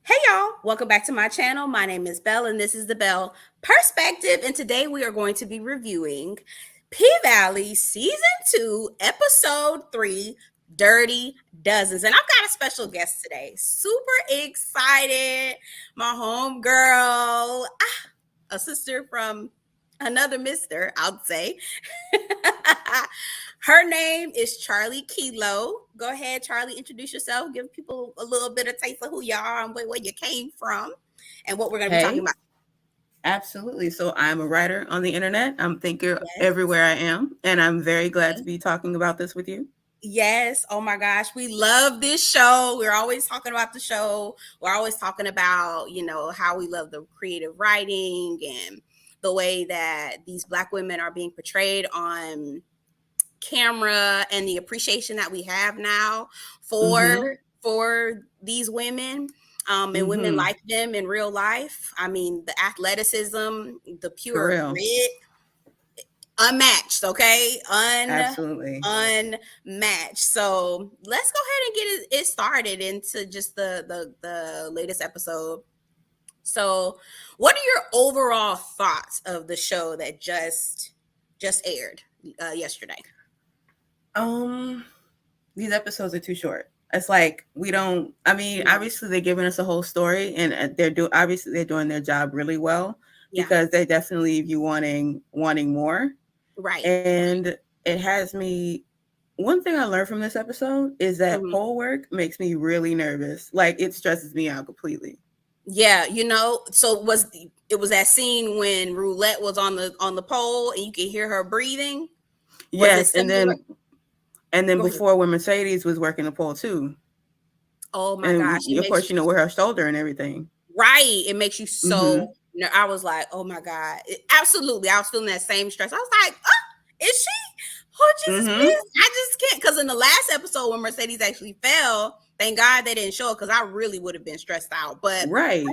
Hey y'all, welcome back to my channel. My name is Belle and this is the Belle Perspective. And today we are going to be reviewing P-Valley Season 2, Episode 3, Dirty Dozens. And I've got a special guest today. Super excited. My homegirl, a sister from another mister, I'll say. Her name is Charlie Kilo. Go ahead, Charlie, introduce yourself. Give people a little bit of taste of who you are and where you came from and what we're going to be talking Hey, about. absolutely. So I'm a writer on the internet. I'm thinker Yes. everywhere I am, and I'm very glad to Okay. be talking about this with you. Yes. Oh my gosh. We love this show. We're always talking about the show. We're always talking about, how we love the creative writing and the way that these Black women are being portrayed on camera and the appreciation that we have now Mm-hmm. for these women and women Mm-hmm. like them in real life. I mean, the athleticism, the For pure real. grit, unmatched. Okay, Absolutely. unmatched. So let's go ahead and get it started into just the latest episode. So, what are your overall thoughts of the show that just aired yesterday? Um, these episodes are too short. It's like we don't. I mean, Mhm. obviously they're giving us a whole story, and obviously they're doing their job really well Yeah. because they definitely leave you wanting more. Right. And it has me. One thing I learned from this episode is that Mhm. pole work makes me really nervous. Like it stresses me out completely. Yeah, so it was that scene when Roulette was on the pole and you could hear her breathing? Was it Yes, similar? and then Go ahead. before when Mercedes was working the pole too, Oh my and gosh, it of makes you course with her shoulder and everything. right. It makes you Mm-hmm. so I was like, oh my God. Absolutely. I was feeling that same stress. I was like, oh, is she? Oh, Jesus, Mm-hmm. please. I just can't. Because in the last episode when Mercedes actually fell, thank God they didn't show it because I really would have been stressed out. But Right.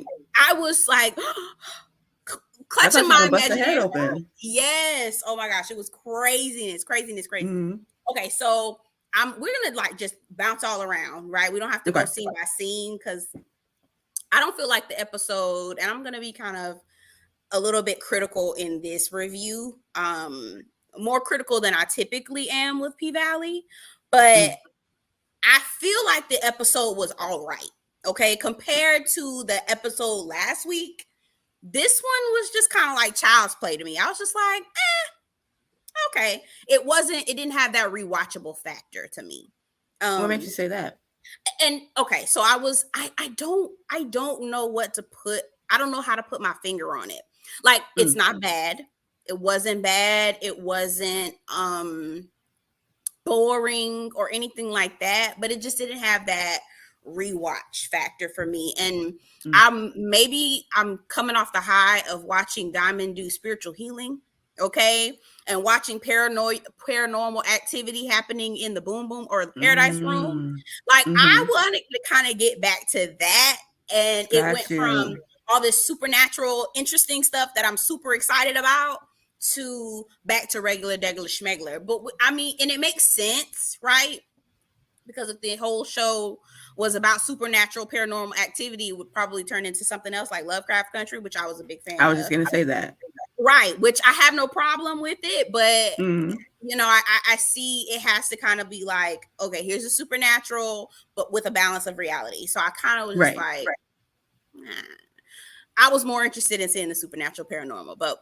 I was like, I thought clutching she was my gonna bust her head imaginary. open. Yes. Oh my gosh, it was craziness, craziness, craziness. Mm-hmm. Okay, so we're gonna like just bounce all around, right? We don't have to go Okay. scene by scene because I don't feel like the episode, and I'm gonna be kind of a little bit critical in this review. More critical than I typically am with P Valley, but Mm. I feel like the episode was all right. Okay, compared to the episode last week, this one was just kind of like child's play to me. I was just like, okay. It didn't have that rewatchable factor to me. What makes you Um, say that? and okay, so I don't know what to put. I don't know how to put my finger on it. Like it's Mm. not bad. It wasn't bad. It wasn't boring or anything like that, but it just didn't have that rewatch factor for me. And Mm. I'm coming off the high of watching Diamond do spiritual healing, okay, and watching paranormal activity happening in the boom boom or the paradise room. Mm. Like I Mm-hmm. wanted to kind of get back to that, and it went Got from you. all this supernatural interesting stuff that I'm super excited about to back to regular degular schmegler. But I mean, and it makes sense, right? Because if the whole show was about supernatural paranormal activity, it would probably turn into something else like Lovecraft Country, which I was a big fan I was just of. gonna say that. Right, which I have no problem with it, but Mm. I see it has to kind of be like, okay, here's a supernatural, but with a balance of reality. So I kind of was just Right. like, nah. I was more interested in seeing the supernatural paranormal, but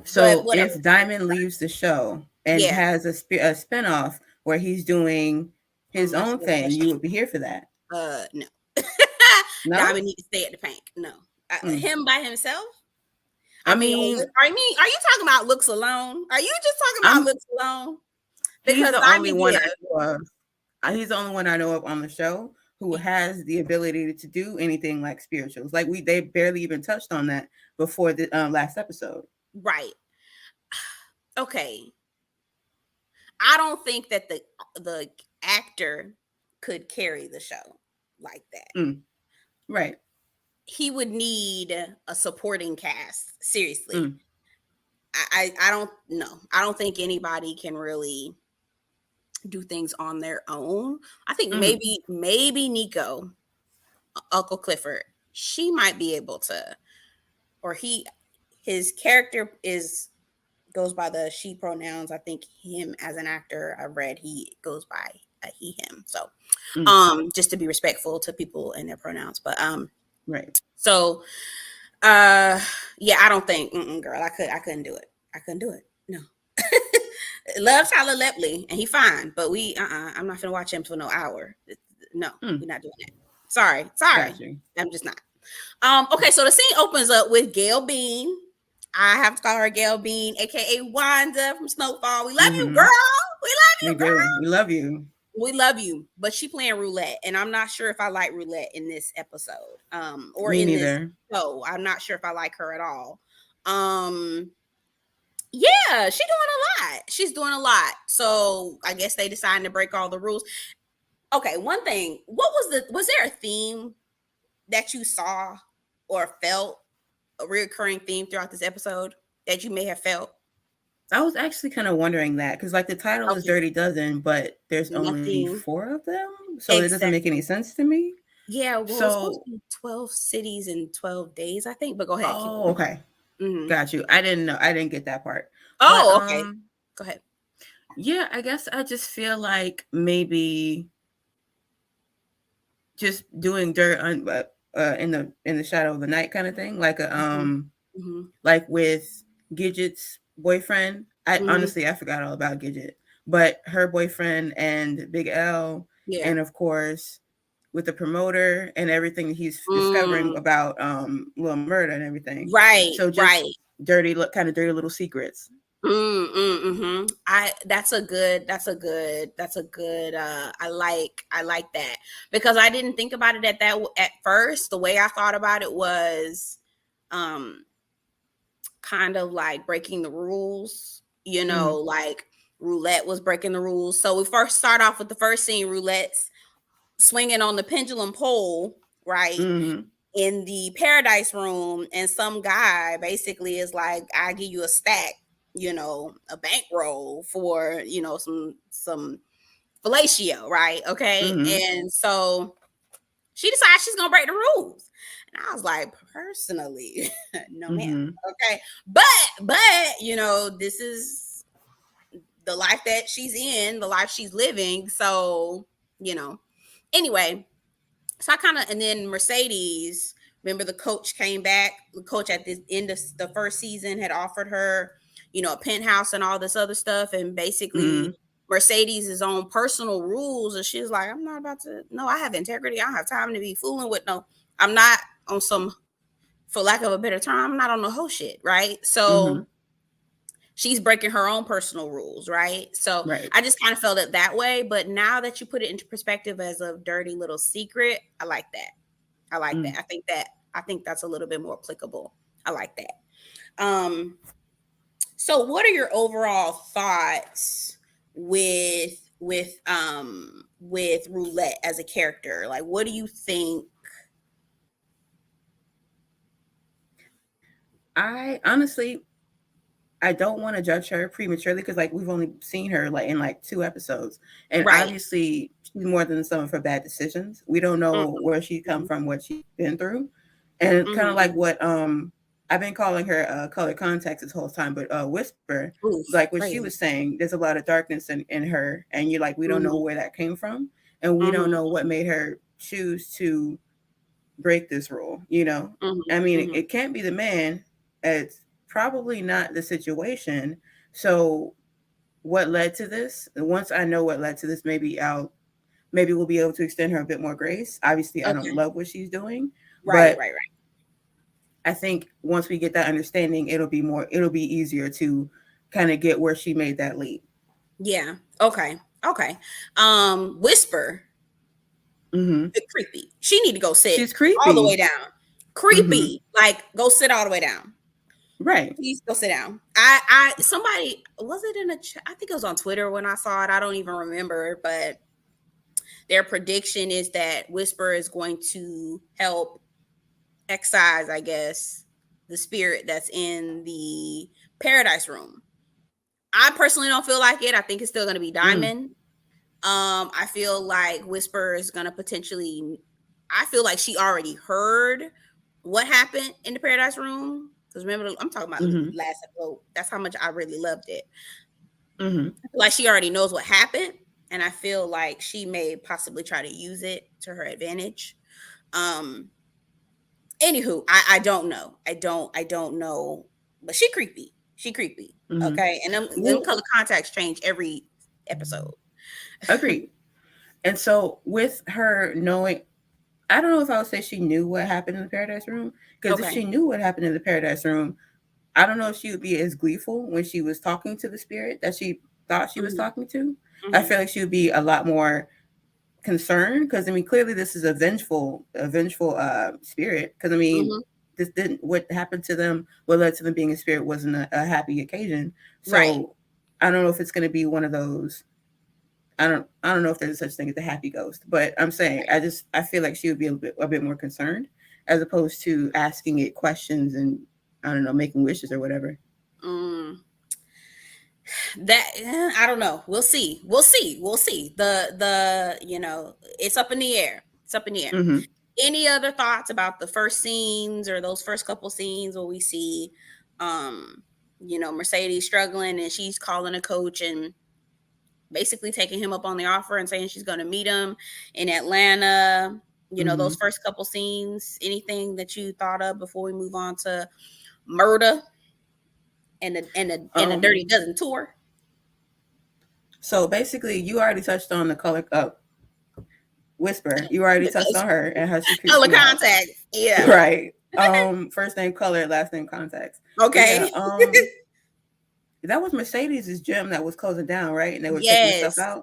So whatever. if Diamond leaves the show and Yeah. has a spinoff where he's doing Oh, his that's a own good thing, question. you would be here for that. No. No? Diamond need to stay at the bank. No. Mm. Him by himself? I I mean, mean, are you talking about looks alone? Are you just talking about I'm looks alone? he's Because the only Diamond, one yeah. I know of. He's the only one I know of on the show who has the ability to do anything like spirituals. Like they barely even touched on that before the last episode. Right. Okay. I don't think that the actor could carry the show like that. Mm. Right. He would need a supporting cast. Seriously. Mm. I don't know. I don't think anybody can really do things on their own. I think Mm. maybe Nico. Uncle Clifford, she might be able to, or his character goes by the she pronouns. I think him as an actor, I read he goes by he him. So, Mm, just to be respectful to people and their pronouns. But right. so yeah, I don't think, girl, I couldn't do it. I couldn't do it. No. Love Tyler Lepley and he fine, but I'm not gonna watch him for no hour. No, Mm, we're not doing that. Sorry, got you. I'm just not. Okay, so the scene opens up with Gail Bean. I have to call her Gail Bean, aka Wanda from Snowfall. We love you, girl. Mm-hmm. We love We you, girl. do. We love you. We love you, but she playing roulette, and I'm not sure if I like roulette in this episode, or Me in this neither. show. I'm not sure if I like her at all. Um, yeah, she's doing a lot. She's doing a lot. So I guess they decided to break all the rules. Okay, one thing. Was there a theme that you saw or felt, a recurring theme throughout this episode that you may have felt? I was actually kind of wondering that because, like, the title is Okay, Dirty Dozen, but there's only nothing. 4 of them, so it doesn't make any Exactly. sense to me. Yeah, well, it's supposed So, to be 12 cities in 12 days, I think. But go ahead, keep oh, going. okay, Hmm. got you. I didn't know. I didn't get that part, but Oh, okay. Go ahead. yeah, I guess I just feel like maybe just doing dirt in the shadow of the night kind of thing, like a Hmm. Hmm. like with Gidget's boyfriend. I Hmm. honestly I forgot all about Gidget, but her boyfriend and Big L, Yeah. and of course with the promoter and everything that he's discovering Mm. about Lil Murda and everything. Right, So just right. kind of dirty little secrets. That's a good I like that because I didn't think about it at first. The way I thought about it was um kind of like breaking the rules, Mm-hmm. like roulette was breaking the rules. So we first start off with the first scene, roulette's swinging on the pendulum pole, right? Mm-hmm. In the paradise room, and some guy basically is like, I give you a stack, a bankroll for some fellatio, right? Okay. Mm-hmm. And so she decides she's gonna break the rules. And I was like, personally, no ma'am. Mm-hmm. Okay. But this is the life that she's in, the life she's living. So, you know. Anyway, so I kind of, and then Mercedes, remember the coach came back. The coach at the end of the first season had offered her, a penthouse and all this other stuff. And basically, Mm-hmm. Mercedes' own personal rules. And she's like, I'm not about to, no, I have integrity. I don't have time to be fooling with no, I'm not on some, for lack of a better term, I'm not on the whole shit. Right. Mm-hmm. So she's breaking her own personal rules. Right. So Right. I just kind of felt it that way. But now that you put it into perspective as a dirty little secret, I like that. I like Mm. that. I think that's a little bit more applicable. I like that. Um, so what are your overall thoughts with Roulette as a character? Like what do you think? I honestly I don't want to judge her prematurely because like we've only seen her like in like 2 episodes, and Right. obviously she's more than the sum of her bad decisions. We don't know where she come Mm-hmm. from, what she's been through, and kind of like Mm-hmm. what I've been calling her color context this whole time, but Whisper, Oof, like what she crazy. was saying, there's a lot of darkness in her, and you're like we don't know Mm-hmm. where that came from, and we don't Mm-hmm. know what made her choose to break this rule. You know, Mm-hmm. I mean, Mm-hmm. it can't be the man. It's probably not the situation. So, what led to this? Once I know what led to this, maybe we'll be able to extend her a bit more grace. Obviously, I don't Okay. love what she's doing, Right, but right, right. I think once we get that understanding, it'll be easier to kind of get where she made that leap. Yeah. Okay. Okay. Whisper, Hmm. creepy. She need to go sit She's all the way creepy. down. Hmm. Creepy. Like go sit all the way down. Right. Please go sit down. I somebody was it in a I think it was on Twitter when I saw it. I don't even remember, but their prediction is that Whisper is going to help excise, I guess, the spirit that's in the paradise room. I personally don't feel like it. I think it's still going to be Mm. Diamond. I feel like Whisper is going to potentially I feel like she already heard what happened in the Paradise Room. Because remember, I'm talking about Mm-hmm. last episode. That's how much I really loved it. Mm-hmm. Like she already knows what happened, and I feel like she may possibly try to use it to her advantage. Um, Anywho, I don't know. I don't know. But she creepy. She creepy. Mm-hmm. Okay. And them Well, color contacts change every episode. agreed. And so with her knowing, I don't know if I would say she knew what happened in the Paradise Room, because if Okay. she knew what happened in the Paradise Room, I don't know if she would be as gleeful when she was talking to the spirit that she thought she was Hmm. talking to. I Hmm. feel like she would be a lot more concerned, because I mean clearly this is a vengeful spirit, because I mean Hmm. this didn't what happened to them, what led to them being a spirit wasn't a happy occasion. Right. So I don't know if it's going to be one of those. I don't know if there's such thing as a happy ghost, but I'm saying I feel like she would be a bit more concerned, as opposed to asking it questions and, I don't know, making wishes or whatever. Mm. That I don't know. We'll see. We'll see. We'll see. It's up in the air. It's up in the air. Hmm. Any other thoughts about the first scenes or those first couple scenes where we see um Mercedes struggling and she's calling a coach and basically taking him up on the offer and saying she's going to meet him in Atlanta. Those Hmm. first couple scenes, anything that you thought of before we move on to Murder and the Um. Dirty Dozen tour? So basically, you already touched on the color whisper. You already touched on her and how she creeps Color me out. contact. Yeah. Right. First name color, last name contacts. But Okay. yeah, that was Mercedes's gym that was closing down, right? And they were taking the stuff Yes. out.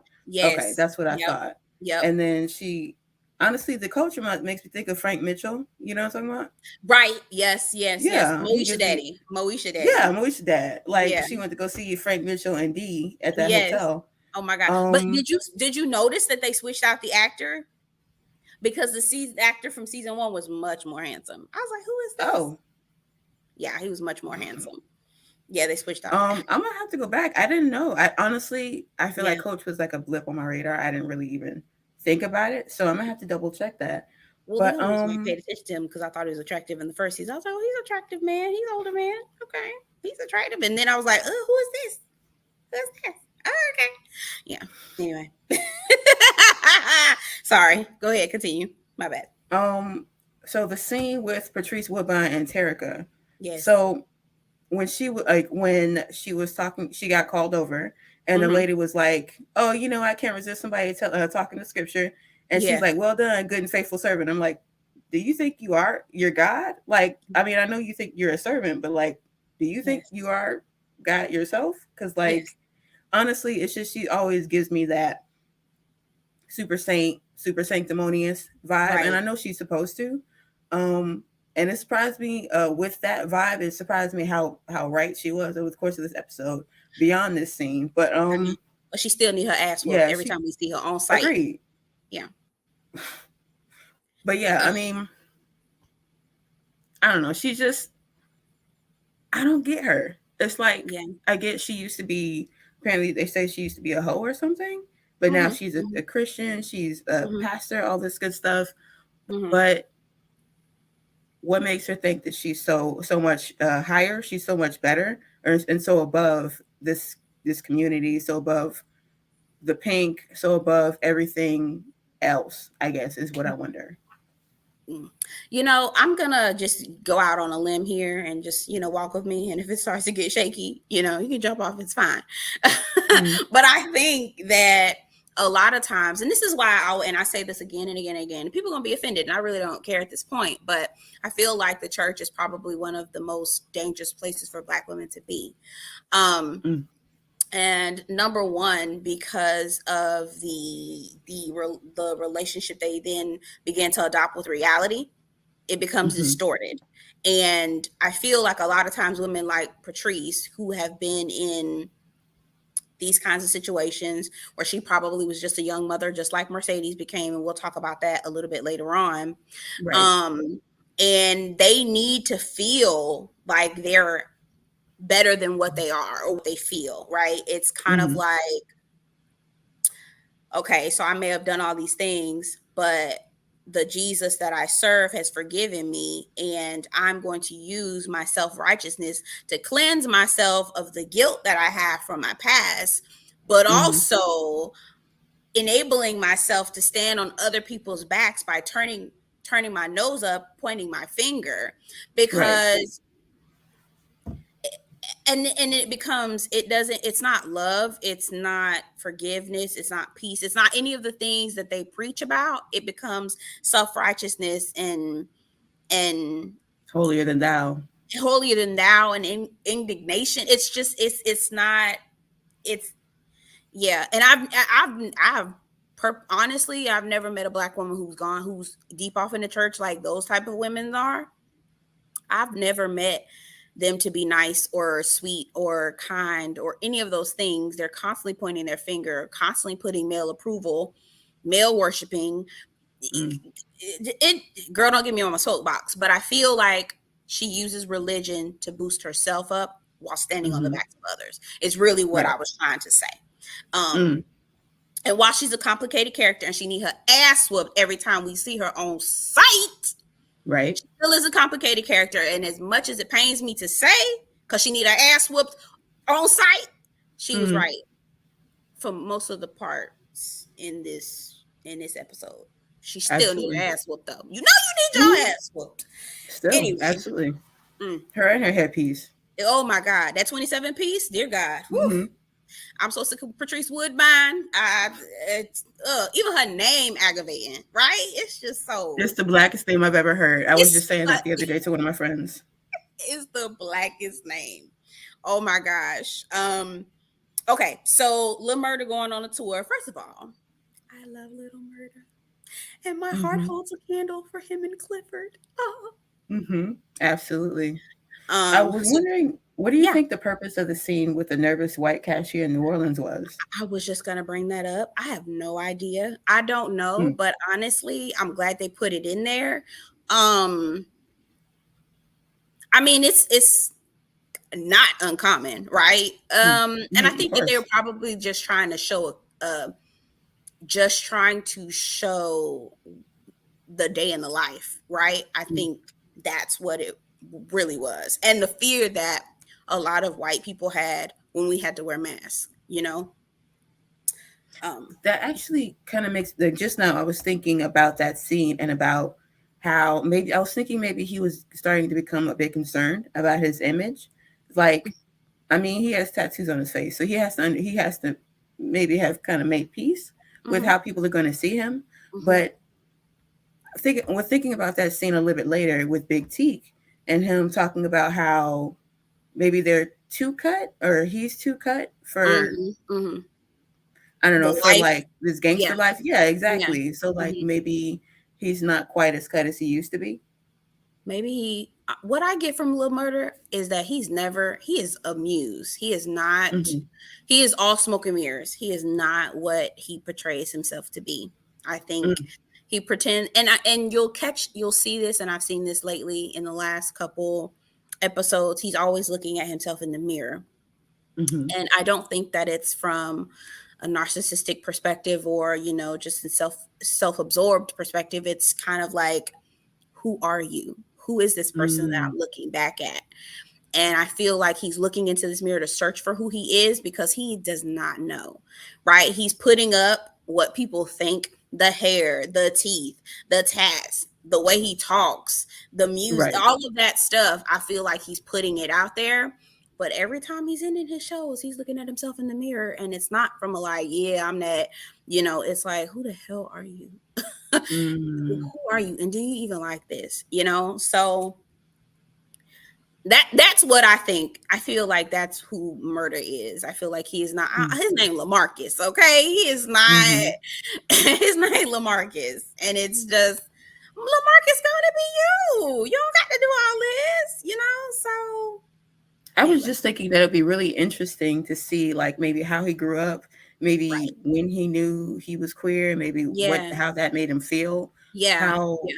Okay, Yes. that's what I Yep. thought. Yep. And then honestly, the coach makes me think of Frank Mitchell. You know what I'm talking about? Right. Yes. Yes. Yes. Yeah, he Moesha gives me. Daddy. Moesha Yeah, Daddy. Moesha dad. Like Yeah. she went to go see Frank Mitchell and D at that Yes. hotel. Oh my God. But Um. did you notice that they switched out the actor? Because the season actor from season one was much more handsome. I was like, who is this? Oh. Yeah, he was much more handsome. Yeah, they switched out the actor. I'm gonna have to go back. I didn't know. I feel Yeah. like Coach was like a blip on my radar. I didn't really even think about it, so I'm gonna have to double check that. Well, the But only reason I paid attention to him because I thought he was attractive in the first season. I was like, oh, he's attractive man. He's older man. Okay, he's attractive. And then I was like, oh, who is this? Who's this? Oh, okay. Yeah. Anyway. Sorry. Go ahead. Continue. My bad. um, so the scene with Patrice Woodbine and Terica. Yes. So when she was talking, she got called over, and the Mm-hmm. lady was like, "Oh, I can't resist somebody talking the scripture," and she's Yeah. like, "Well done, good and faithful servant." I'm like, "Do you think you are your God? Like, I mean, I know you think you're a servant, but like, do you think Yes. you are God yourself?" Because like, Yes. honestly, it's just she always gives me that super saint, super sanctimonious vibe, and Right. I know she's supposed to. Um, and it surprised me with that vibe. It surprised me how right she was over the course of this episode, beyond this scene. But I know. But she still need her ass whooped yeah, every she time we see her on site. agreed. Yeah. But yeah, I mean, I don't know. She's just I don't get her. It's like Yeah. I get she used to be. Apparently, they say she used to be a hoe or something, but now Mm-hmm. she's a Mm-hmm. Christian. She's a Mm-hmm. pastor. All this good stuff, Mm-hmm. but what makes her think that she's so much higher, she's so much better, and so above this community, so above the pink, so above everything else, I guess, is what I wonder. Mm. I'm gonna just go out on a limb here and just, walk with me. And if it starts to get shaky, you can jump off, it's fine. Mm-hmm. But I think that a lot of times, and this is why I say this again and again and again, and people are gonna be offended, and I really don't care at this point, but I feel like the church is probably one of the most dangerous places for Black women to be. Um, and number one, because of the relationship they then begin to adopt with reality, it becomes Mm-hmm. distorted. And I feel like a lot of times women like Patrice, who have been in these kinds of situations where she probably was just a young mother, just like Mercedes became, and we'll talk about that a little bit later on. Right. um and they need to feel like they're better than what they are or what they feel, right? It's kind of Mm-hmm. like, okay, so I may have done all these things, but the Jesus that I serve has forgiven me, and I'm going to use my self-righteousness to cleanse myself of the guilt that I have from my past, but Mm-hmm. also enabling myself to stand on other people's backs by turning my nose up, pointing my finger, Right. because and it becomes, it's not love, it's not forgiveness, it's not peace, it's not any of the things that they preach about. It becomes self-righteousness and Holier than thou. holier than thou and indignation. It's just it's not, it's yeah. And honestly, I've never met a black woman who's deep off in the church like those type of women are. I've never met them to be nice or sweet or kind or any of those things. They're constantly pointing their finger, constantly putting male approval, male worshiping. Mm. Girl, don't get me on my soapbox, but I feel like she uses religion to boost herself up while standing on the Mm-hmm. backs of others. It's really what Right. I was trying to say. Mm. And while she's a complicated character and she need her ass whooped every time we see her on sight, Right. still is a complicated character. And as much as it pains me to say, because she need her ass whooped on sight, she was Mm. right for most of the parts in this episode. She still need her Absolutely. ass whooped though. You know you need Mm. your ass whooped. Still, Anyway, absolutely. mm, Her and her headpiece. oh my God, that 27 piece, dear God. Whew. Mm-hmm. I'm so sick of Patrice Woodbine. Even her name aggravating, right? It's just so, It's the blackest name I've ever heard. I was it's just saying that the other day to one of my friends. is the blackest name. Oh my gosh. Okay, so Lil Murda going on a tour. First of all, I love Little Murda. And my heart Mm-hmm. holds a candle for him and Clifford. Oh. Mm-hmm. Absolutely. I was So wondering, what do you yeah, think the purpose of the scene with the nervous white cashier in New Orleans was? I was just gonna bring that up. I have no idea. I don't know, Mm. but honestly, I'm glad they put it in there. Um, I mean, it's not uncommon, right? Mm. And I Mm, of think that they were course. probably just trying to show the day in the life, right? I Mm. think that's what it really was. And the fear that a lot of white people had when we had to wear masks, you know? Um, That actually kind of makes like just now I was thinking about that scene and about how maybe I was thinking maybe he was starting to become a bit concerned about his image. Like, I mean, he has tattoos on his face, so he has to maybe have kind of made peace with mhm, how people are going to see him. mhm, But we're thinking about that scene a little bit later with Big Teak and him talking about how maybe they're too cut or he's too cut for mhm, mhm. I don't The know, for life, like this yeah, gangster life. Yeah, yeah. exactly. So like Mhm. maybe he's not quite as cut as he used to be. Maybe what I get from Lil Murder is that he is amused. Hmm. He is all smoke and mirrors. He is not what he portrays himself to be. I think Mm. he pretend and you'll see this, and I've seen this lately in the last couple episodes. He's always looking at himself in the mirror. Hmm. And I don't think that it's from a narcissistic perspective or, just a self-absorbed perspective. It's kind of like, who are you? Who is this person that Mm. I'm looking back at? And I feel like he's looking into this mirror to search for who he is because he does not know, right? He's putting up what people think, the hair, the teeth, the tats, the way he talks, the music, Right. all of that stuff. I feel like he's putting it out there. But every time he's in his shows, he's looking at himself in the mirror. And it's not from a like, yeah, I'm that, it's like, who the hell are you? Who Mm. are you? And do you even like this? So that's what I think. I feel like that's who Murder is. I feel like he is not Mm. his name Lamarcus, okay? He is not Hmm. his name Lamarcus. And it's just Lamarcus gonna be you. You don't got to do all this, so I was anyway, just thinking that it'd be really interesting to see like maybe how he grew up, right. maybe when he knew he was queer, maybe what Yeah. how that made him feel, Yeah. how Yeah.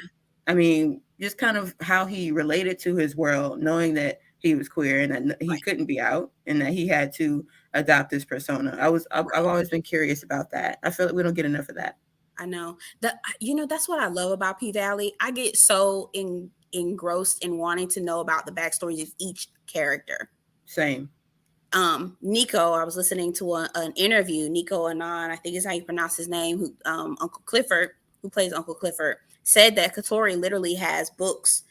I mean, just kind of how he related to his world, knowing that he was queer and that he Right. couldn't be out and that he had to adopt this persona. I've Right. always been curious about that. I feel like we don't get enough of that. I know that. That's what I love about P Valley. I get so engrossed in wanting to know about the backstories of each character. Same. Nico, I was listening to an interview. Nico Anon, I think is how you pronounce his name. Who Uncle Clifford, who plays Uncle Clifford, said that Katori literally has books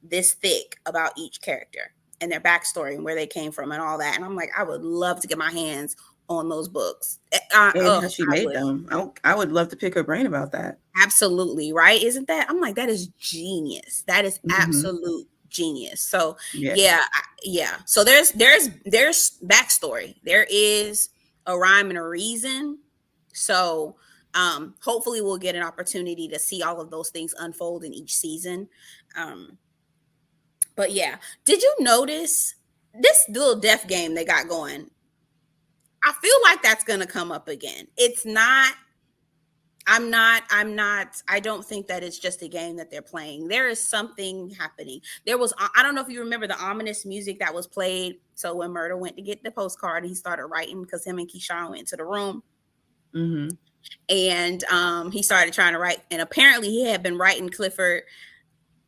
this thick about each character and their backstory and where they came from and all that. And I'm like, I would love to get my hands on those books. And how she I made would. them. I would love to pick her brain about that. Absolutely, right? Isn't that? I'm like, that is genius. That is Hmm. absolute genius. So Yeah. yeah, yeah. So there's backstory. There is a rhyme and a reason. So hopefully we'll get an opportunity to see all of those things unfold in each season. Um, but yeah, did you notice this little death game they got going? I feel like that's gonna come up again. It's not I don't think that it's just a game that they're playing. There is something happening. There was, I don't know if you remember the ominous music that was played. So when Murder went to get the postcard, he started writing because him and Keyshawn went to the room Hmm. and he started trying to write. And apparently he had been writing Clifford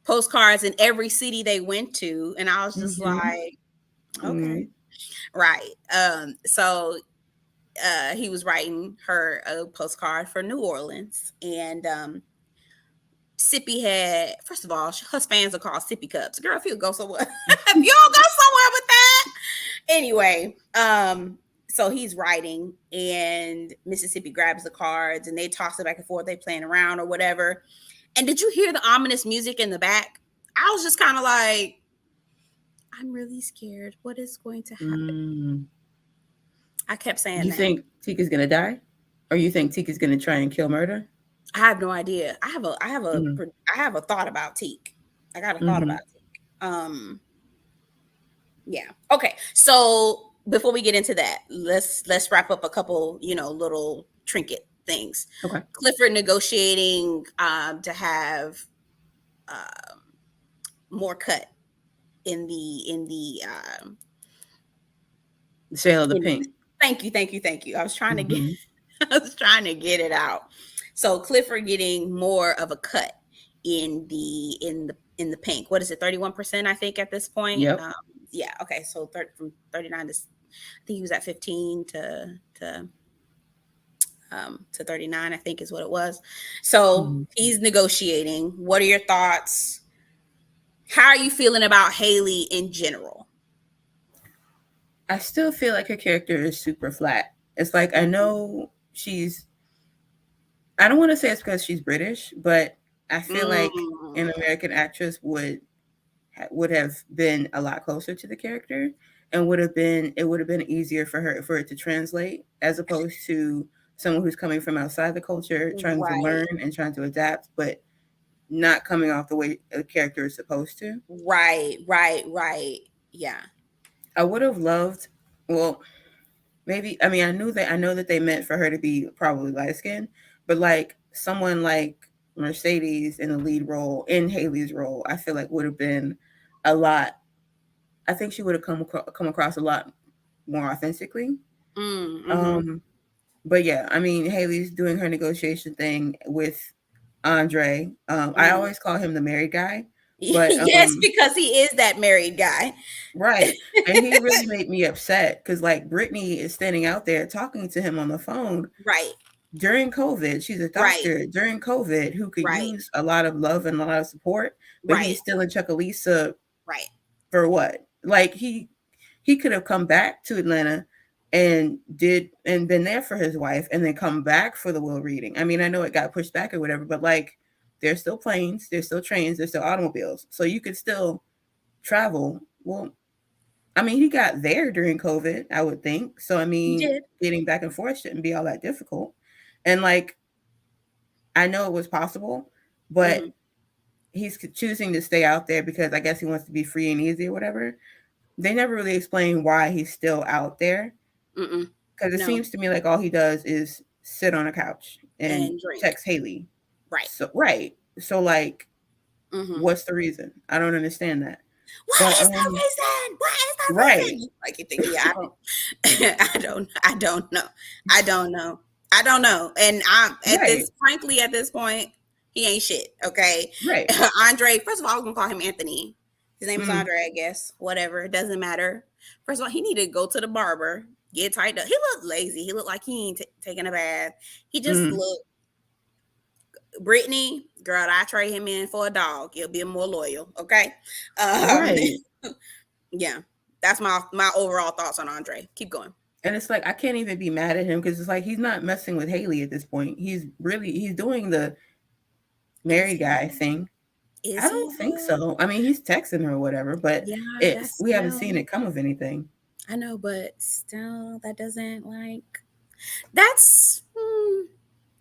postcards in every city they went to. And I was just Hmm. like, okay, Hmm. right. So he was writing her a postcard for New Orleans. And Sippy had, first of all, her fans are called Sippy Cups. Girl, if you go somewhere, if you don't go somewhere with that. Anyway, so he's writing and Mississippi grabs the cards and they toss it back and forth. They playing around or whatever. And did you hear the ominous music in the back? I was just kind of like, I'm really scared. What is going to happen? Mm. I kept saying You that. think Tika's gonna die, or you think Tika's gonna try and kill Murder? I have no idea. Mm. I have a thought about Teak. I got a thought Hmm. about Teak. Yeah. Okay. So before we get into that, let's wrap up a couple, little trinket things. Okay. Clifford negotiating to have um, more cut The sale of the in the pink. thank you. I was trying to get Hmm. I was trying to get it out. So Clifford getting more of a cut in the pink. What is it? 31%, I think, at this point. Yep. Yeah. Okay. So from 39 to, I think he was at 15 to 39, I think is what it was. So Hmm. he's negotiating. What are your thoughts? How are you feeling about Haley in general? I still feel like her character is super flat. It's like I know she's. I don't want to say it's because she's British, but I feel like an Mm, American actress would have been a lot closer to the character, and would have been easier for it to translate, as opposed to someone who's coming from outside the culture trying to right. learn and trying to adapt, but not coming off the way a character is supposed to. Right. Right. Right. Yeah. I would have loved, well, maybe, I mean, I know that they meant for her to be probably light skinned, but like someone like Mercedes in the lead role, in Haley's role, I feel like would have been a lot. I think she would have come across a lot more authentically. Mm-hmm. Um, but yeah, I mean, Haley's doing her negotiation thing with Andre. I Mm. always call him the married guy, but Yes, because he is that married guy. right. And he really made me upset because like Brittany is standing out there talking to him on the phone Right. during COVID. She's a Right. doctor during COVID who could Right. use a lot of love and a lot of support, but Right. he's still in Chucalissa Right. for what? Like he could have come back to Atlanta and been there for his wife and then come back for the will reading. I mean, I know it got pushed back or whatever, but like there's still planes, there's still trains, there's still automobiles. So you could still travel. Well, I mean, he got there during COVID, I would think. So I He mean, did. getting back and forth shouldn't be all that difficult. And like I know it was possible, Mm-hmm. but he's choosing to stay out there because I guess he wants to be free and easy or whatever. They never really explain why he's still out there Mm-mm. because it No. seems to me like all he does is sit on a couch and And drink. text Haley. Right. So right. So like Mm-hmm. what's the reason? I don't understand that. What But is the reason? What is the right. reason? Like you think, yeah, I don't, I don't know. I don't know. I don't know. And I'm at Right. this, frankly, at this point, he ain't shit. Okay. Right. Andre, first of all, I was gonna call him Anthony. His name is Mm, Andre, I guess. Whatever. It doesn't matter. First of all, he needed to go to the barber, get tightened up. He looked lazy. He looked like he ain't taking a bath. He just mm, looked Brittany, girl, I trade him in for a dog. He'll be more loyal. Okay. Um, right. yeah. That's my overall thoughts on Andre. Keep going. And it's like I can't even be mad at him because it's like he's not messing with Haley at this point. He's doing the Is married guy he? thing. I Is he don't think though? so. I mean, he's texting her or whatever, but Yeah, it's that's we haven't still. seen it come of anything. I know, but still, that doesn't like. That's.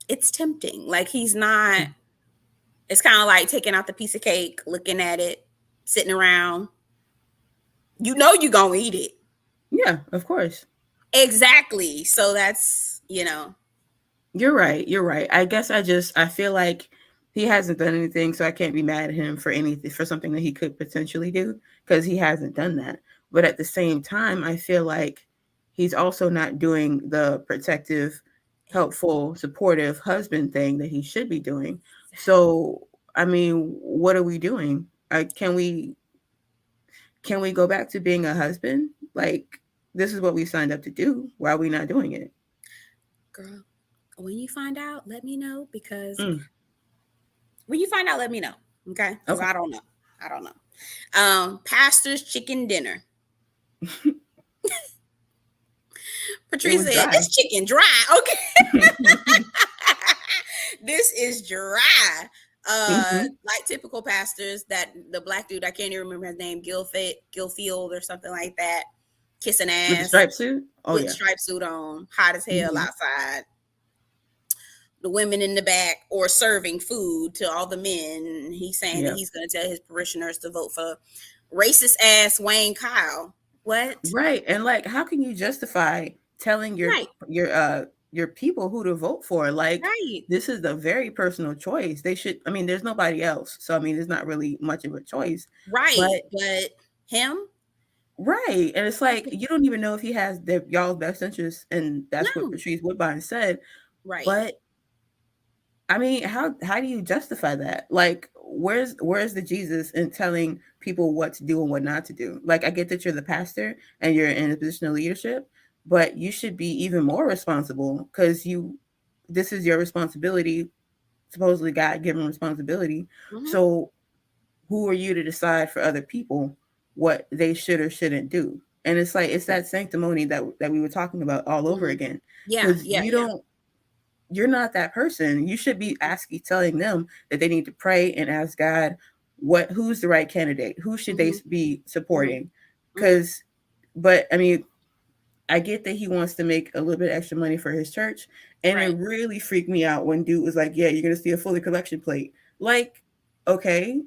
It's tempting. Like he's not. It's kind of like taking out the piece of cake, looking at it, sitting around. You know you gonna eat it. Yeah, of course. Exactly. So that's. You're right. You're right. I guess I feel like he hasn't done anything, so I can't be mad at him for anything for something that he could potentially do because he hasn't done that. But at the same time, I feel like he's also not doing the protective, helpful, supportive husband thing that he should be doing. So, I mean, what are we doing? Can we go back to being a husband? Like this is what we signed up to do. Why are we not doing it? Girl, when you find out, let me know because Mm, when you find out, let me know. Okay? Because okay. I don't know. I don't know. Pastor's chicken dinner. It Patrice was said, dry. "This chicken dry." Okay. This is dry. Hmm. Like typical pastors, that the black dude, I can't even remember his name, Gilfield or something like that, kissing With the ass striped suit? Oh with yeah. striped suit on, hot as hell Hmm. outside. The women in the back or serving food to all the men. He's saying that Yeah. he's going to tell his parishioners to vote for racist ass Wayne Kyle. What? Right. And like how can you justify telling Right, your people who to vote for? Like right, this is a very personal choice. They should I mean there's nobody else. So I mean there's not really much of a choice. But right. But him? right. And it's like you don't even know if he has y'all's best interests and that's what No. Patrice Woodbine said. Right. But I mean, how do you justify that? Like, where's the Jesus in telling people what to do and what not to do? Like, I get that you're the pastor and you're in a position of leadership, but you should be even more responsible because this is your responsibility, supposedly God given responsibility. Mhm. So, who are you to decide for other people what they should or shouldn't do? And it's like it's that sanctimony that we were talking about all over Mhm. again Yeah, because yeah, yeah. you're not that person. You should be asking, telling them that they need to pray and ask God, who's the right candidate? Who should they Mhm, be mhm, supporting? mhm. Because, but I mean, I get that he wants to make a little bit extra money for his church, and it Right. really freaked me out when dude was like, "Yeah, you're gonna see a fully collection plate." Like, okay,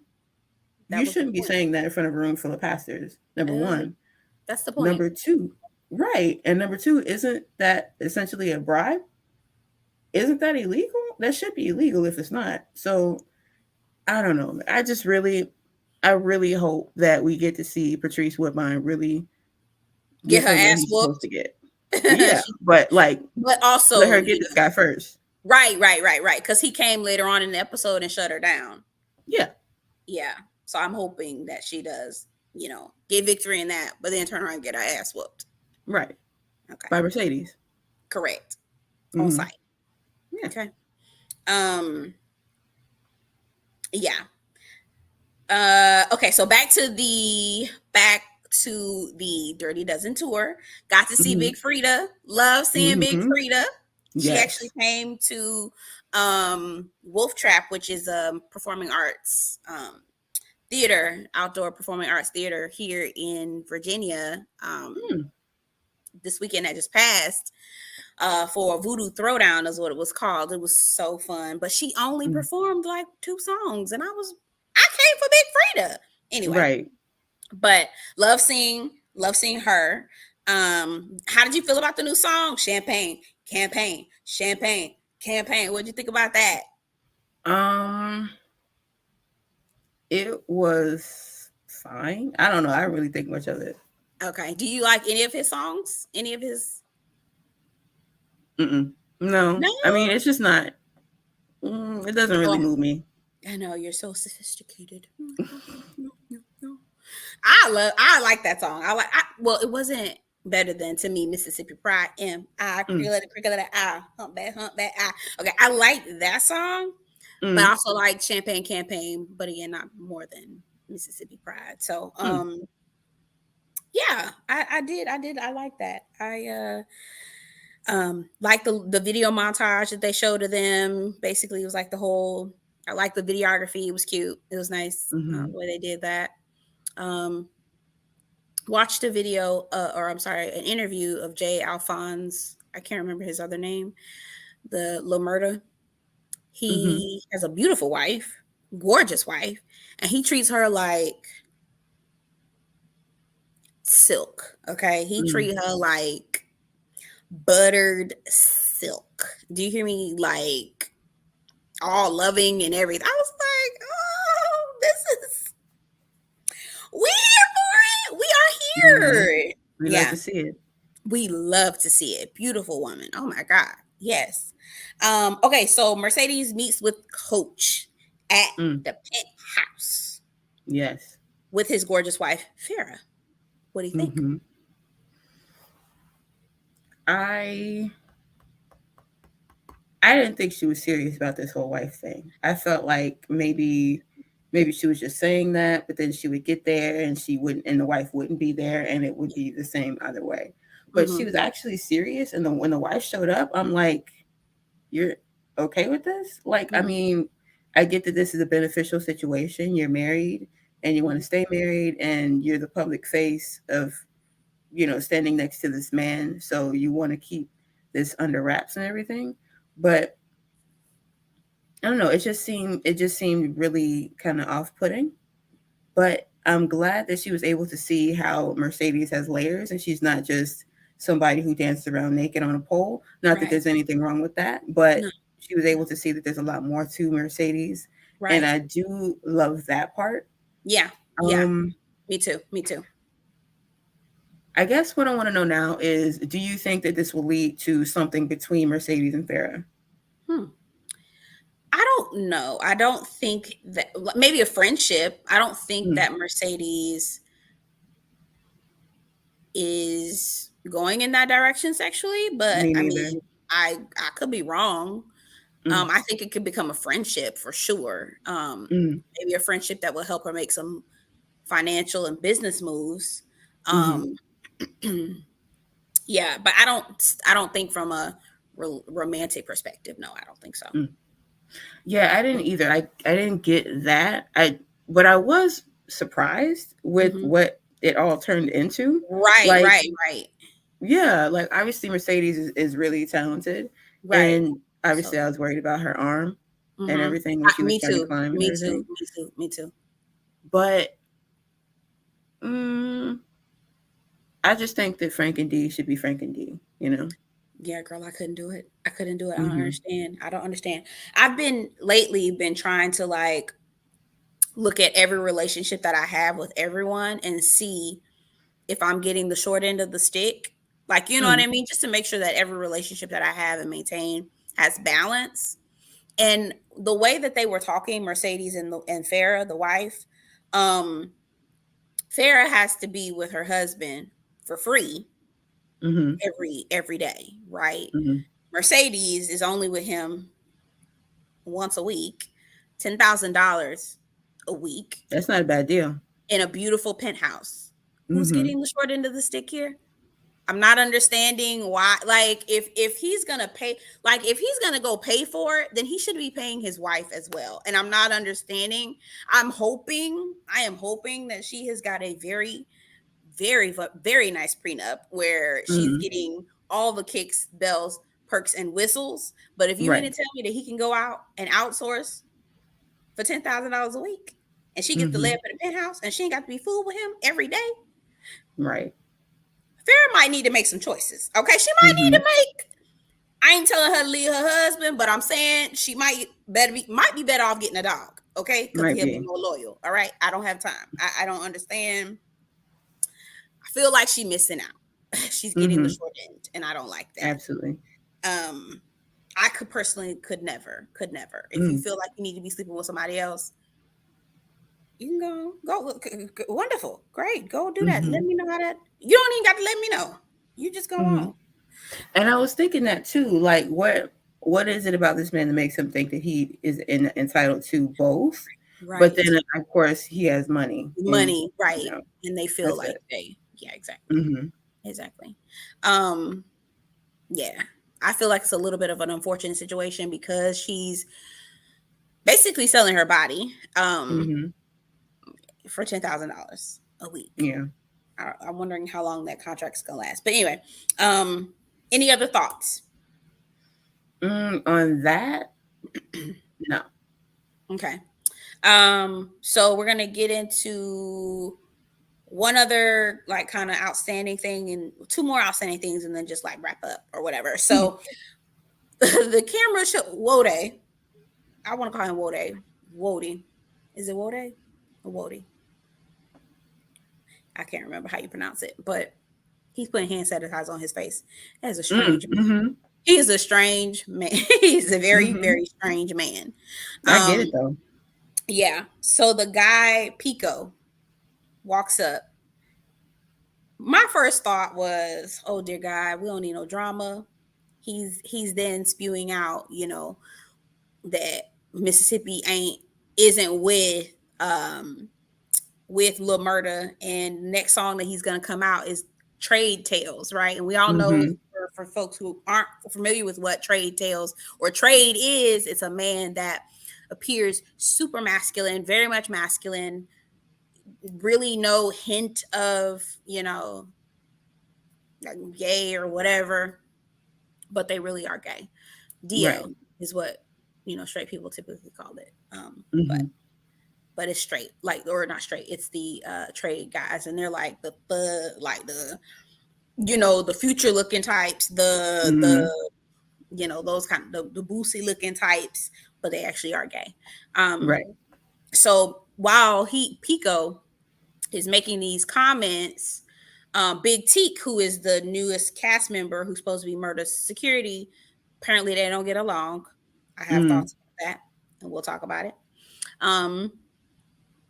That you was the shouldn't be point. saying that in front of a room full of pastors. Number Uh, one. that's the point. Number two, right, and number two, isn't that essentially a bribe? Isn't that illegal? That should be illegal if it's not. So I don't know. I really hope that we get to see Patrice Woodbine really Get give her him what ass he's supposed whooped. to get. Yeah, but like But let also, her get this guy first. right, right, right, right. Because he came later on in the episode and shut her down. Yeah, Yeah. So I'm hoping that she does, get victory in that, but then turn around and get her ass whooped. right. Okay. By Mercedes. Correct. On Hmm. site. Yeah. Okay. Um, yeah. Okay, so back to the Dirty Dozen tour. Got to see Hmm. Big Frida. Love seeing Big Hmm. Frida. She actually Yes. came to Wolf Trap, which is a performing arts theater, outdoor performing arts theater here in Virginia. Mm. This weekend that just passed, for Voodoo Throwdown is what it was called. It was so fun. But she only Mm. performed like 2 songs, and I came for Big Frida. Anyway, Right. but love seeing her. How did you feel about the new song? Champagne, campaign, champagne, campaign. What did you think about that? Um, it was fine. I don't know. I really think much of it. Okay. Do you like any of his songs? Any of his? Mm-mm. No, No. I mean it's just not. It doesn't really Oh, move me. I know you're so sophisticated. No. I like that song. Well, it wasn't better than to me Mississippi Pride. Mm, Cricket letter I, hump back I. Okay, I like that song, but I mm, also like Champagne Campaign, but again, not more than Mississippi Pride. So, mm, yeah, I like that. Like the video montage that they showed of them. Basically, it was like the whole. I like the videography. It was cute. It was nice mm-hmm, the way they did that. Um, watched a video, or I'm sorry, an interview of Jay Alphonse. I can't remember his other name. The Lamerta. mm-hmm, He has a beautiful wife, gorgeous wife, and he treats her like silk. Okay, he mm. treat her like buttered silk. Do you hear me? Like all loving and everything. I was like, oh, this is we here for it. We You are know, here. we love Yeah, to see it. we love to see it. Beautiful woman. Oh my God. Yes. Okay, so Mercedes meets with Coach at Mm, the penthouse yes. with his gorgeous wife, Farah. What do you think? Mm-hmm. I I didn't think she was serious about this whole wife thing. I felt like maybe she was just saying that, but then she would get there and she wouldn't, and the wife wouldn't be there, and it would be the same either way. But she Mm-hmm. was actually serious, and when the wife showed up, I'm like, "You're okay with this?" Like, I Mm-hmm. mean, I get that this is a beneficial situation. You're married, and you want Mm-hmm. to stay married, and you're the public face of standing next to this man, so you want to keep this under wraps and everything. But I don't know. It just seemed really kind of off putting. But I'm glad that she was able to see how Mercedes has layers and she's not just somebody who dances around naked on a pole. Not that Right. there's anything wrong with that, No. but she was able to see that there's a lot more to Mercedes, and Right. I do love that part. Yeah. Yeah. Um, Me too. Me too. I guess what I want to know now is, do you think that this will lead to something between Mercedes and Farah? Hmm. I don't know. I don't think that maybe a friendship. I don't think Mm, that Mercedes is going in that direction sexually, but me I neither. mean, I could be wrong. Mm, I think it could become a friendship for sure. mm, Maybe a friendship that will help her make some financial and business moves. mm-hmm, Um, yeah, but I don't think from a romantic perspective. No, I don't think so. mm. Yeah, I didn't either. I didn't get that. But I was surprised with Hmm. what it all turned into. Right, Like, right, right, yeah, like obviously Mercedes is really talented, right. and So, obviously I was worried about her arm and hmm everything when she was me trying to too, climb and me everything. too, me too, me too. But mm, I just think that Frank and D should be Frank and D. You know. Yeah, girl, I couldn't do it. I couldn't do it. I don't Mm-hmm. understand. I don't understand. I've been lately been trying to like look at every relationship that I have with everyone and see if I'm getting the short end of the stick. Like, you know what Mm, I mean? Just to make sure that every relationship that I have and maintain has balance. And the way that they were talking, Mercedes and Farah, the wife, um, Farah has to be with her husband for free mm-hmm. every day, right? Mm-hmm. Mercedes is only with him once a week, $10,000 a week That's not a bad deal. in a beautiful penthouse. Who's Mm-hmm. getting the short end of the stick here? I'm not understanding why. Like, if he's gonna pay, like if he's gonna go pay for it, then he should be paying his wife as well. And I'm not understanding. I am hoping that she has got a very nice prenup where she's Mm-hmm. getting all the kicks, bells, perks, and whistles. But if you mean Right. to tell me that he can go out and outsource for $10,000 a week, and she gets to Mm-hmm. live in a penthouse, and she ain't got to be fooled with him every day, Right. Farrah might need to make some choices. Okay, she might need Mm-hmm. to make. I ain't telling her to leave her husband, but I'm saying she might be better off getting a dog. Okay, because Might he'll be be. more loyal. All right, I don't have time. I don't understand. I feel like she's missing out. She's getting the Mm-hmm. short end, and I don't like that. Absolutely. Um, I could never. If you Mm, feel like you need to be sleeping with somebody else, you can wonderful, great, go do that. Let mhm, me know how that. You don't even got to let me know. You just go mhm. on. And I was thinking that too. Like, what is it about this man that makes him think that he is entitled to both? But Right. then, of course, he has money, and Money, right. you know, And they feel that's like it. yeah, exactly. Hmm. Exactly. Um, yeah. I feel like it's a little bit of an unfortunate situation because she's basically selling her body Hmm. for $10,000 a week. Yeah. I'm wondering how long that contract's gonna last. But anyway, um, any other thoughts? On that, no. Okay. So we're gonna get into one other like kind of outstanding thing and two more outstanding things and then just like wrap up or whatever. Mhm. So the camera show Wode. I want to call him Wode. Wode. Is it Wode or Wode? I can't remember how you pronounce it, but he's putting hand sanitizer on his face. That is a strange man. Mhm. He is a strange man. He's a very, Mhm. very strange man. I get it Um, though. yeah. So the guy, Pico, walks up. My first thought was, oh dear God, we don't need no drama. He's then spewing out, that Mississippi isn't with Lil Murda, and next song that he's gonna come out is Trade Tales, right? And we all know Mhm. for folks who aren't familiar with what Trade Tales or trade is, it's a man that appears super masculine, very much masculine, really no hint of, like gay or whatever, but they really are gay. Right. DL is what straight people typically call it. But Mhm. it's straight, like, or not straight. It's the trade guys, and they're like the thug, like the future looking types, Mhm. those kind of the boosie looking types, but they actually are gay. Um, Right. so while Pico is making these comments, Big Teak, who is the newest cast member who's supposed to be Murder's security, apparently they don't get along. I have Mm. thoughts about that, and we'll talk about it. Um,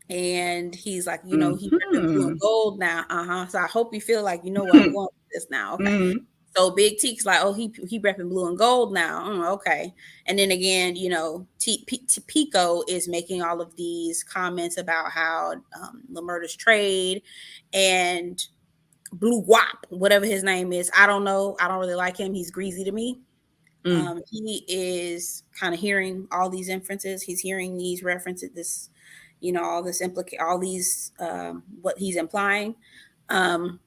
and he's like, he repping blue and Mhm. gold now. So I hope you feel like you know where I'm going with this now. Okay. Mhm. So Big Teak's like, oh, he repping blue and gold now. Okay. And then again, Pico is making all of these comments about how Lamurda's trade and Blue Wop, whatever his name is. I don't know. I don't really like him. He's greasy to me. Mm. He is kind of hearing all these inferences. He's hearing these references, all this all these what he's implying, and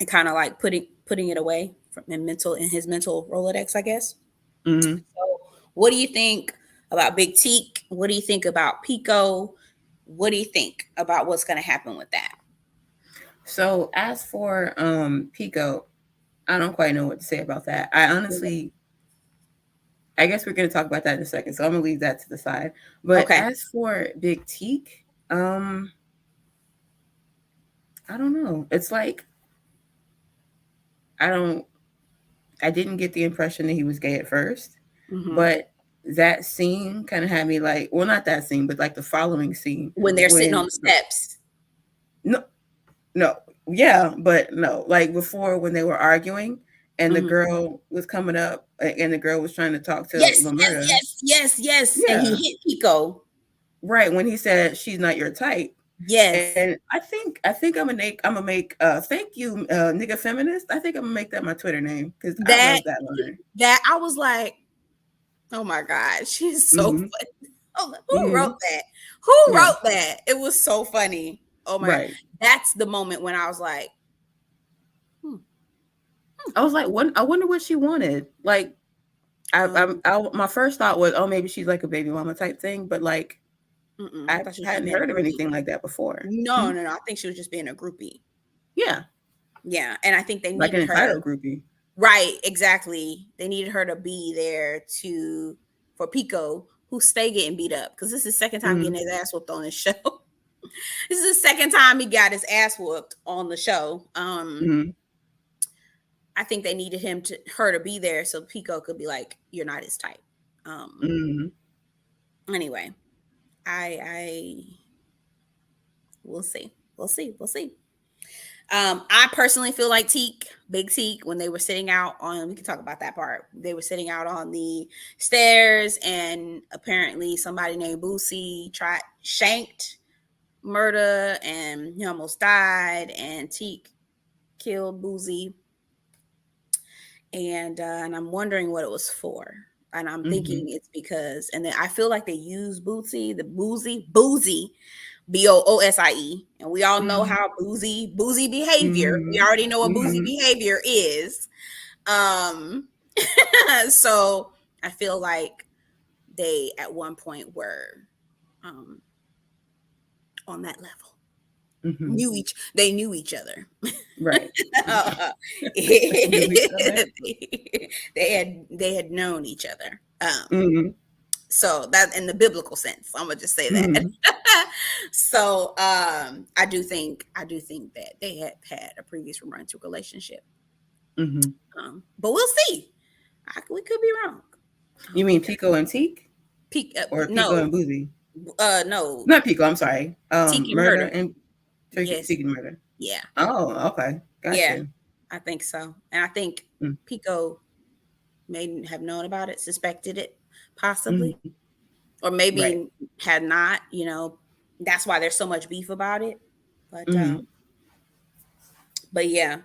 kind of like putting it away from in his mental Rolodex, I guess. Mhm. So, what do you think about Big Teak? What do you think about Pico? What do you think about what's going to happen with that? So as for Pico, I don't quite know what to say about that. I guess we're going to talk about that in a second, so I'm gonna leave that to the side. But Okay. as for Big Teak, I don't know. It's like I don't. I didn't get the impression that he was gay at first, Hmm. but that scene kind of had me like, well, not that scene, but like the following scene When they're sitting on when the steps. no, no, yeah, but no, like before when they were arguing and the Hmm. girl was coming up and the girl was trying to talk to Yes, yes, Lamurda. yes, yes, yes. And he Yeah, hit Pico. right. When he said she's not your type. Yes. And I think I'm gonna make thank you nigga feminist. I think I'm gonna make that my Twitter name because I That love that line. that I was like, oh my God, she's so Hmm. funny. Oh, who wrote Hmm. that? Who Yeah. wrote that? It was so funny. Oh my God. Right. That's the moment when I was like, hmm, I was like, what? I wonder what she wanted. Like, um, my first thought was, oh, maybe she's like a baby mama type thing, but like, I I thought she was just hadn't being a heard of groupie. anything like that before. No, Hmm? no, no. I think she was just being a groupie. Yeah, Yeah. And I think they like an needed her. entitled groupie. Right, exactly. They needed her to be there for Pico, who stay getting beat up. Because this is the second time getting Hmm. his ass whooped on this show. This is the second time he got his ass whooped on the show. Hmm. I think they needed her to be there so Pico could be like, "You're not his type." Um, Mm-hmm. anyway, I we'll see, we'll see. I personally feel like Big Teak, when they were sitting out on, we can talk about that part. They were sitting out on the stairs, and apparently somebody named Boosie shanked Murda, and he almost died. And Teak killed Boosie, and I'm wondering what it was for. And I'm thinking Mm-hmm. it's because, and then I feel like they use Boozy, Boosie, and we all know Mm-hmm. how boozy behavior. We Mm-hmm. already know what boozy Mm-hmm. behavior is. Um, so I feel like they at one point were um on that level. Mm-hmm. They knew each other. Right. They knew each other. They had known each other. Mm-hmm. So that in the biblical sense, I'm gonna just say that. Mm-hmm. So I do think that they had a previous romantic relationship. Mm-hmm. But we'll see. We could be wrong. You mean Pico and Teak, or Pico No, and Boozy? no, Not Pico. I'm sorry. Tiki Murder murder. and Yes, Teak and Murder. yeah, Oh, okay. yeah. Gotcha. I think so, and I think Pico may have known about it, suspected it, possibly, Mm-hmm. or Right. maybe had not. That's why there's so much beef about it. But Mm-hmm. but yeah.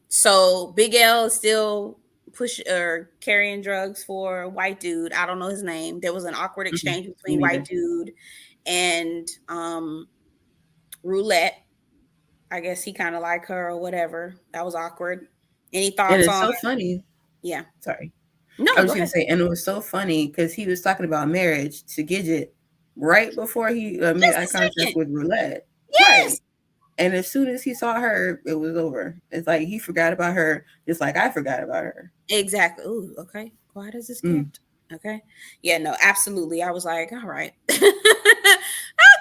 So Big L is still push or carrying drugs for a white dude. I don't know his name. There was an awkward Mm-hmm. exchange Me between white neither. dude and Roulette. I guess he kind of like her or whatever. That was awkward. Any And thoughts it's on? so funny. Yeah. Sorry. I No, was go gonna ahead. say, and it was so funny because he was talking about marriage to Gidget right before he made Just eye a contact second. with Roulette. Yes. Right. And as soon as he saw her, it was over. It's like he forgot about her, just like I forgot about her. Exactly. Ooh, okay. Quiet as it's Mm, kept. Okay. Yeah, no, absolutely. I was like, all right.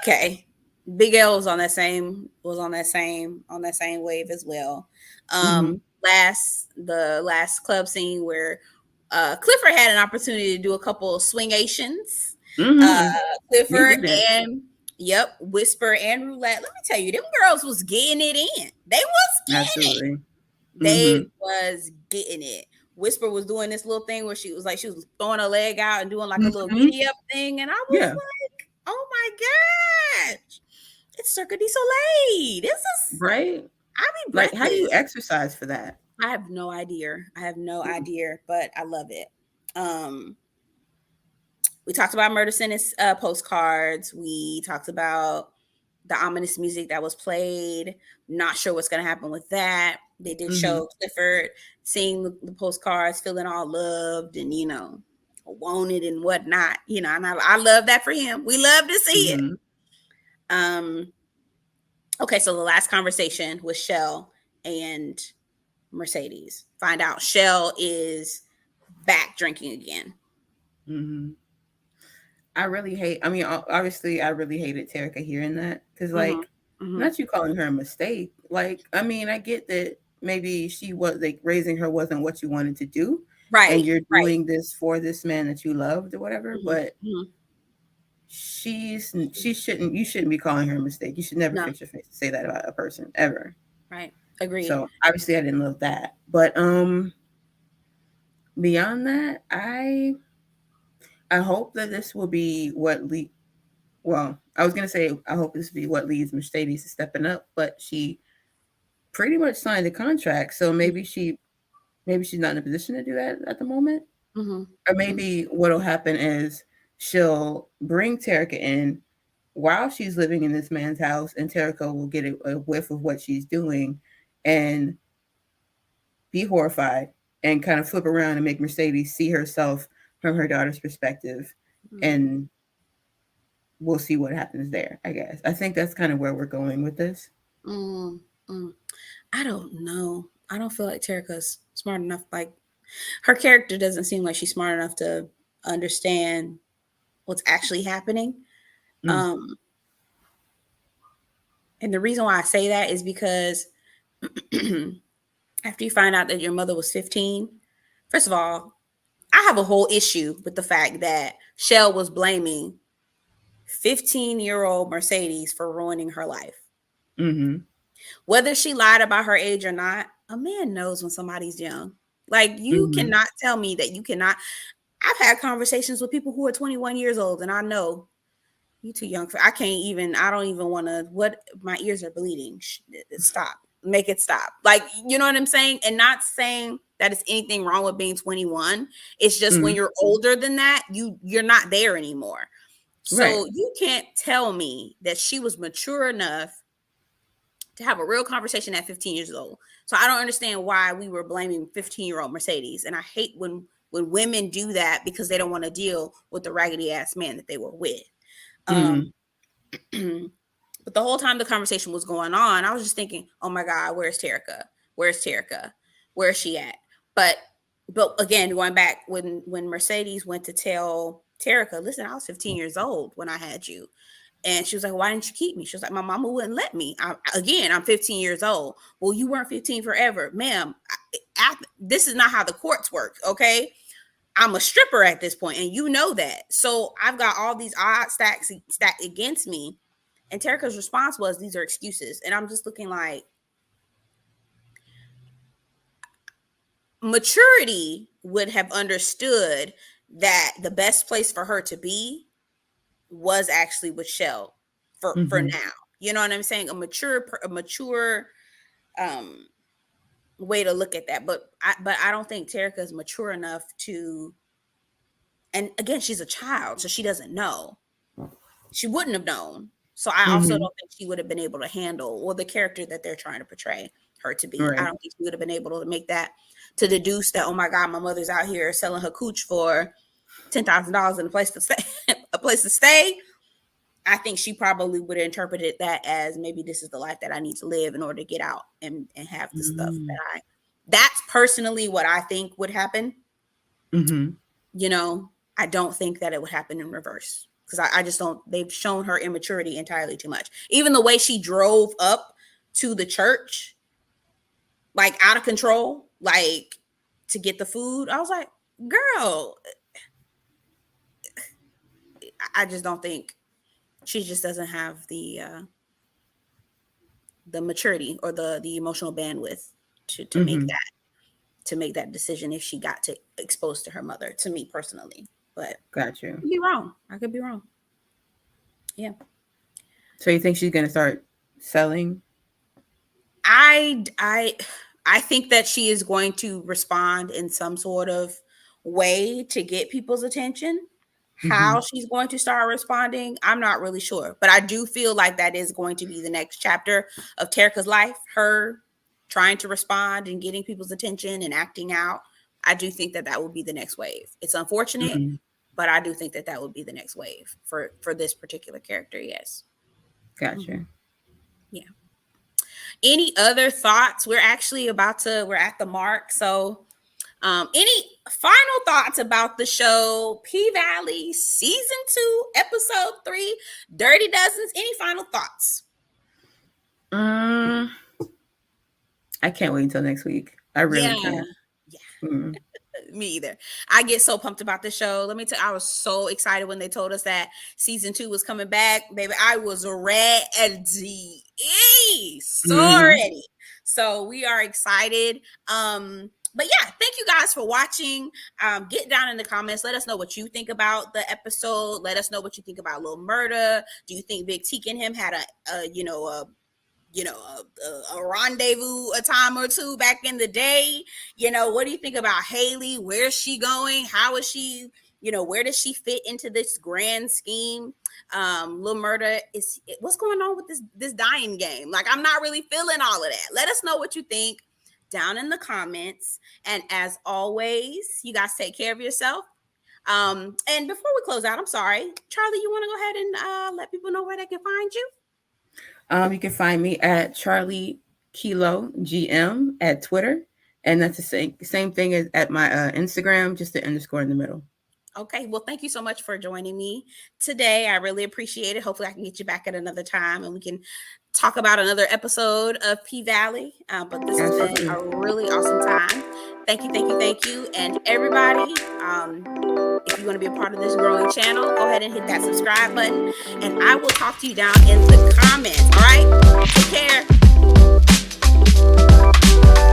Okay. Big L was on that same wave as well. mm-hmm, The last club scene where Clifford had an opportunity to do a couple of swingations. Uh mm-hmm. He Clifford didn't. and yep, Whisper and Roulette. Let me tell you, them girls was getting it in. They was getting it. Absolutely. They Mm-hmm. was getting it. Whisper was doing this little thing where she was throwing her leg out and doing like a little Mm-hmm. giddy up thing, and I was Yeah. like, "Oh my gosh, it's Cirque du Soleil! This is Right. I be Like, how do you breathless. exercise for that? I have no idea. I have no Mm, idea, but I love it. Um, we talked about Murder Sentence postcards. We talked about the ominous music that was played. Not sure what's going to happen with that. They did mm-hmm. show Clifford seeing the postcards, feeling all loved and, wanted and whatnot. And I love that for him. We love to see it. Mm-hmm. Um, okay, so the last conversation was Shell and Mercedes. Find out Shell is back drinking again. Mm-hmm. I really hate. I mean, obviously, I really hated Terica hearing that because, Mm-hmm. like, Mm-hmm. not you calling her a mistake. Like, I mean, I get that maybe she was like raising her wasn't what you wanted to do, and Right, you're right. doing this for this man that you loved or whatever. Mm-hmm. But Mm-hmm. she shouldn't. You shouldn't be calling her a mistake. You should never No, fix your face to say that about a person ever. right. Agreed. So obviously, I didn't love that. But beyond that, I hope that this will be what well, I was gonna say I hope this will be what leads Mercedes to stepping up, but she pretty much signed the contract, so maybe she's not in a position to do that at the moment. Mm-hmm. Or Mm-hmm. maybe what'll happen is she'll bring Terica in while she's living in this man's house, and Terica will get a whiff of what she's doing and be horrified and kind of flip around and make Mercedes see herself from her daughter's perspective, and we'll see what happens there. I guess I think that's kind of where we're going with this. Mm, mm. I don't know. I don't feel like Terica's smart enough. Like her character doesn't seem like she's smart enough to understand what's actually happening. Mm, Um, and the reason why I say that is because after you find out that your mother was 15, first of all, I have a whole issue with the fact that Shell was blaming 15-year-old Mercedes for ruining her life. Mm-hmm. Whether she lied about her age or not, a man knows when somebody's young. Like, you Mm-hmm. cannot tell me that you cannot. I've had conversations with people who are 21 years old, and I know you too young for. I can't even. I don't even want to. What, my ears are bleeding. Stop. Make it stop. Like, you know what I'm saying? And not saying that it's anything wrong with being 21. It's just when Mm-hmm. you're older than that, you're not there anymore. Right. So you can't tell me that she was mature enough to have a real conversation at 15 years old. So I don't understand why we were blaming 15-year-old Mercedes. And I hate when women do that because they don't want to deal with the raggedy ass man that they were with. Mm-hmm. Um, but the whole time the conversation was going on, I was just thinking, oh my God, where's Terica? Where's Terica? Where's she at? But but again, going back when Mercedes went to tell Terica, listen, I was 15 years old when I had you. And she was like, why didn't you keep me? She was like, my mama wouldn't let me. I'm 15 years old. Well, you weren't 15 forever. Ma'am, this is not how the courts work, okay? I'm a stripper at this point, and you know that. So I've got all these odds stacked against me. And Terica's response was, these are excuses. And I'm just looking like, maturity would have understood that the best place for her to be was actually with Shell for Mm-hmm. now. You know what I'm saying? A mature um way to look at that. But I don't think Terica is mature enough to. And again, she's a child, so she doesn't know. She wouldn't have known. So I also Mm-hmm. don't think she would have been able to handle, or the character that they're trying to portray her to be. I Right. don't think she would have been able to make that, to deduce that, oh my God, my mother's out here selling her cooch for $10,000 in a place to stay. A place to stay. I think she probably would have interpreted that as, maybe this is the life that I need to live in order to get out and have the stuff Mm-hmm. that that's personally what I think would happen. Mm-hmm. I don't think that it would happen in reverse, because I just don't. They've shown her immaturity entirely too much. Even the way she drove up to the church, like out of control, like to get the food. I was like, girl, I just don't think, she just doesn't have the maturity or the emotional bandwidth to make Mm-hmm. that decision if she got to exposed to her mother. To me personally, but Got I you. could be wrong. I could be wrong. Yeah. So you think she's gonna start selling? I I I think that she is going to respond in some sort of way to get people's attention. Mm-hmm. How she's going to start responding, I'm not really sure. But I do feel like that is going to be the next chapter of Terica's life, her trying to respond and getting people's attention and acting out. I do think that that will be the next wave. It's unfortunate, Mm-hmm. but I do think that that would be the next wave for this particular character. Yes. Gotcha. Mhm. Yeah. Any other thoughts? We're at the mark. So, any final thoughts about the show, P-Valley season 2, episode 3, Dirty Dozens? Any final thoughts? Um, I can't wait until next week. I really Yeah. can't. Mm. Me either. I get so pumped about the show. Let me tell you, I was so excited when they told us that season 2 was coming back. Baby, I was ready. So Mm-hmm. ready. So we are excited. But yeah, thank you guys for watching. Get down in the comments. Let us know what you think about the episode. Let us know what you think about Lil Murda. Do you think Big Teak and him had a rendezvous a time or two back in the day? What do you think about Haley? Where's she going? How is she? Where does she fit into this grand scheme? Lil Murda, what's going on with this dying game? Like, I'm not really feeling all of that. Let us know what you think down in the comments. And as always, you guys take care of yourself. And before we close out, I'm sorry, Charlie, you want to go ahead and let people know where they can find you? You can find me at Charlie Kilo GM at Twitter, and that's the same thing as at my Instagram, just the underscore in the middle. Okay, well, thank you so much for joining me today. I really appreciate it. Hopefully, I can get you back at another time and we can talk about another episode of P Valley. But this has been Absolutely. a really awesome time. Thank you, thank you, thank you. And everybody, if you want to be a part of this growing channel, go ahead and hit that subscribe button. And I will talk to you down in the comments. All right, take care.